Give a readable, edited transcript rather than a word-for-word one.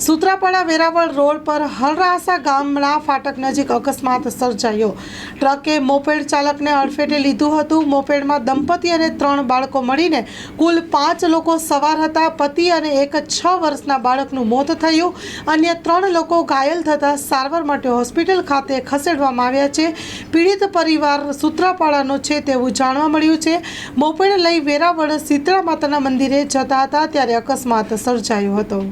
Sutrapada Veraval road પર હલરાસા ગામના ફાટક નજીક અકસ્માત સર્જાયો। ટ્રકે મોપેડ ચાલકને અડફેટે લીધું હતું। મોપેડમાં દંપતી અને 3 બાળકો મળીને કુલ 5 લોકો સવાર હતા। પતિ અને એક 6 વર્ષના બાળકનું મોત થયું। અન્ય 3 લોકો ઘાયલ થતા સારવાર માટે હોસ્પિટલ ખાતે ખસેડવામાં આવ્યા છે। પીડિત પરિવાર સૂત્રાપાડાનો છે તેવું જાણવા મળ્યું છે। મોપેડ લઈ વેરાવળ શીતળા માતાના મંદિરે જતા હતા ત્યારે અકસ્માત સર્જાયો હતો।